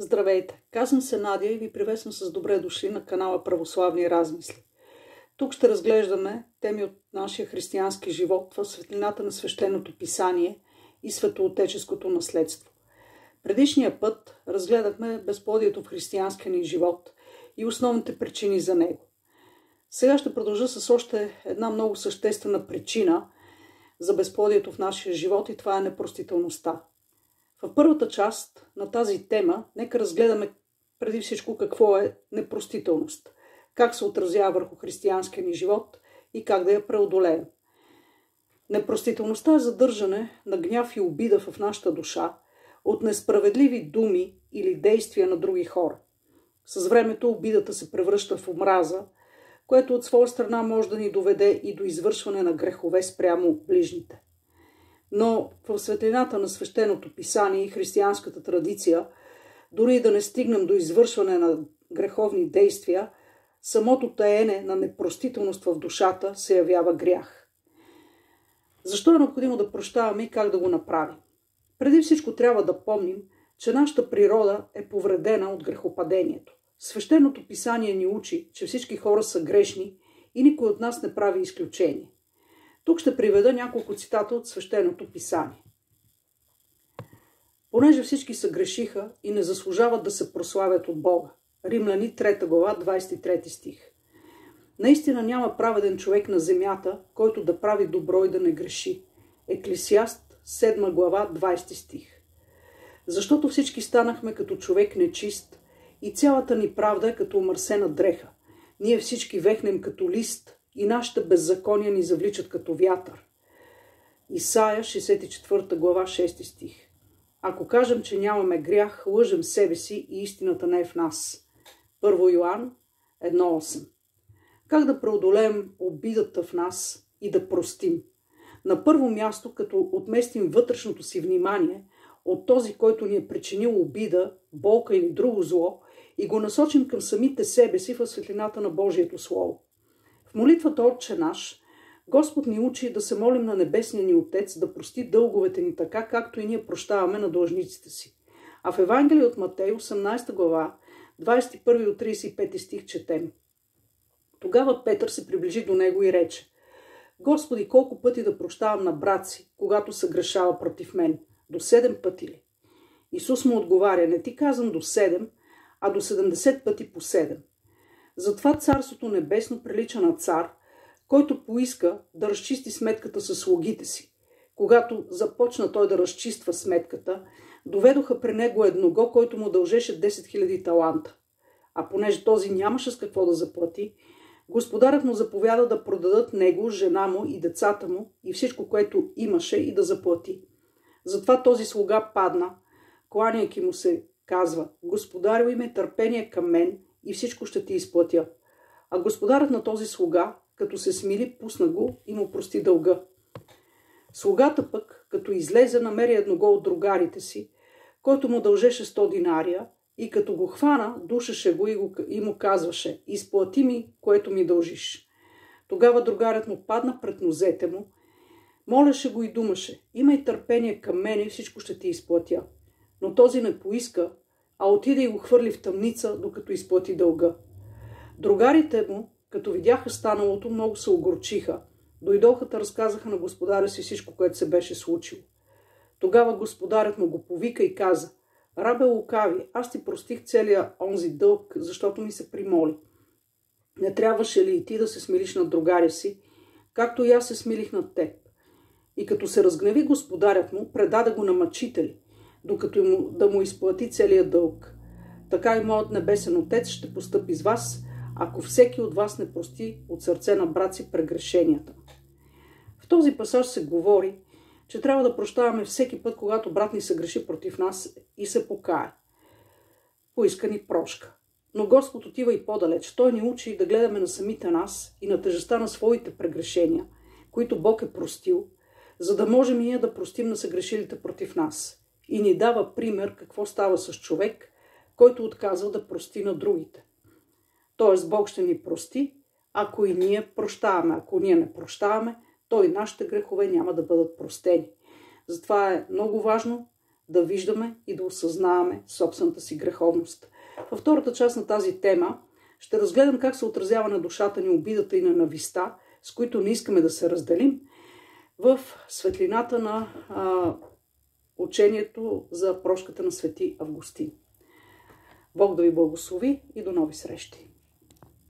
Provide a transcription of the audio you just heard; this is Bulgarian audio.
Здравейте! Казвам се Надя и ви приветствам с добре дошли на канала Православни размисли. Тук ще разглеждаме теми от нашия християнски живот в светлината на свещеното писание и светоотеческото наследство. Предишния път разгледахме безплодието в християнския ни живот и основните причини за него. Сега ще продължа с още една много съществена причина за безплодието в нашия живот и това е непростителността. В първата част на тази тема нека разгледаме преди всичко какво е непростителност, как се отразява върху християнския ни живот и как да я преодолеем. Непростителността е задържане на гняв и обида в нашата душа от несправедливи думи или действия на други хора. С времето обидата се превръща в омраза, което от своя страна може да ни доведе и до извършване на грехове спрямо ближните. Но в светлината на свещеното писание и християнската традиция, дори да не стигнем до извършване на греховни действия, самото таене на непростителност в душата се явява грях. Защо е необходимо да прощаваме и как да го направим? Преди всичко трябва да помним, че нашата природа е повредена от грехопадението. Свещеното писание ни учи, че всички хора са грешни и никой от нас не прави изключение. Тук ще приведа няколко цитата от свещеното писание. Понеже всички се грешиха и не заслужават да се прославят от Бога. Римляни 3 глава 23 стих. Наистина няма праведен човек на земята, който да прави добро и да не греши. Еклесиаст 7 глава 20 стих. Защото всички станахме като човек нечист и цялата ни правда е като омърсена дреха. Ние всички вехнем като лист и нашите беззакония ни завличат като вятър. Исаия 64 глава 6 стих. Ако кажем, че нямаме грях, лъжем себе си и истината не е в нас. 1 Йоан 1.8. Как да преодолеем обидата в нас и да простим? На първо място, като отместим вътрешното си внимание от този, който ни е причинил обида, болка или друго зло и го насочим към самите себе си в светлината на Божието Слово. В молитвата Отче наш, Господ ни учи да се молим на Небесния ни Отец да прости дълговете ни така, както и ние прощаваме на длъжниците си. А в Евангелие от Матей, 18 глава, 21 до 35 стих четем. Тогава Петър се приближи до него и рече: Господи, колко пъти да прощавам на брат си, когато се грешава против мен? До 7 пъти ли? Исус му отговаря: не ти казвам до 7, а до 70 пъти по 7. Затова Царството небесно прилича на цар, който поиска да разчисти сметката със слугите си. Когато започна той да разчиства сметката, доведоха при него едного, който му дължеше 10 000 таланта. А понеже този нямаше с какво да заплати, господарят му заповяда да продадат него, жена му и децата му и всичко, което имаше, и да заплати. Затова този слуга падна, кланяйки му се, казва: Господарю, имай търпение към мен и всичко ще ти изплатя. А господарът на този слуга, като се смили, пусна го и му прости дълга. Слугата пък, като излезе, намери едного от другарите си, който му дължеше 100 динария, и като го хвана, душеше го и му казваше: изплати ми, което ми дължиш. Тогава другарят му падна пред нозете му, молеше го и думаше: имай търпение към мене и всичко ще ти изплатя. Но този не поиска, а отиде и го хвърли в тъмница, докато изплати дълга. Другарите му, като видяха станалото, много се огорчиха. Дойдоха да разказаха на господаря си всичко, което се беше случило. Тогава господарят му го повика и каза: Рабе лукави, аз ти простих целия онзи дълг, защото ми се примоли. Не трябваше ли и ти да се смилиш над другаря си, както и аз се смилих над теб? И като се разгневи господарят му, предаде го на мъчители, докато да му изплати целия дълг. Така и моят небесен Отец ще постъпи с вас, ако всеки от вас не прости от сърце на брат си прегрешенията. В този пасаж се говори, че трябва да прощаваме всеки път, когато брат ни се греши против нас и се покае. Поиска ни прошка. Но Господ отива и по-далеч. Той ни учи да гледаме на самите нас и на тежестта на своите прегрешения, които Бог е простил, за да можем и ние да простим на съгрешилите против нас. И ни дава пример какво става с човек, който отказва да прости на другите. Тоест Бог ще ни прости, ако и ние прощаваме. Ако ние не прощаваме, то и нашите грехове няма да бъдат простени. Затова е много важно да виждаме и да осъзнаваме собствената си греховност. Във втората част на тази тема ще разгледам как се отразява на душата ни обидата и ненавистта, с които не искаме да се разделим, в светлината на учението за прошката на Свети Августин. Бог да ви благослови и до нови срещи!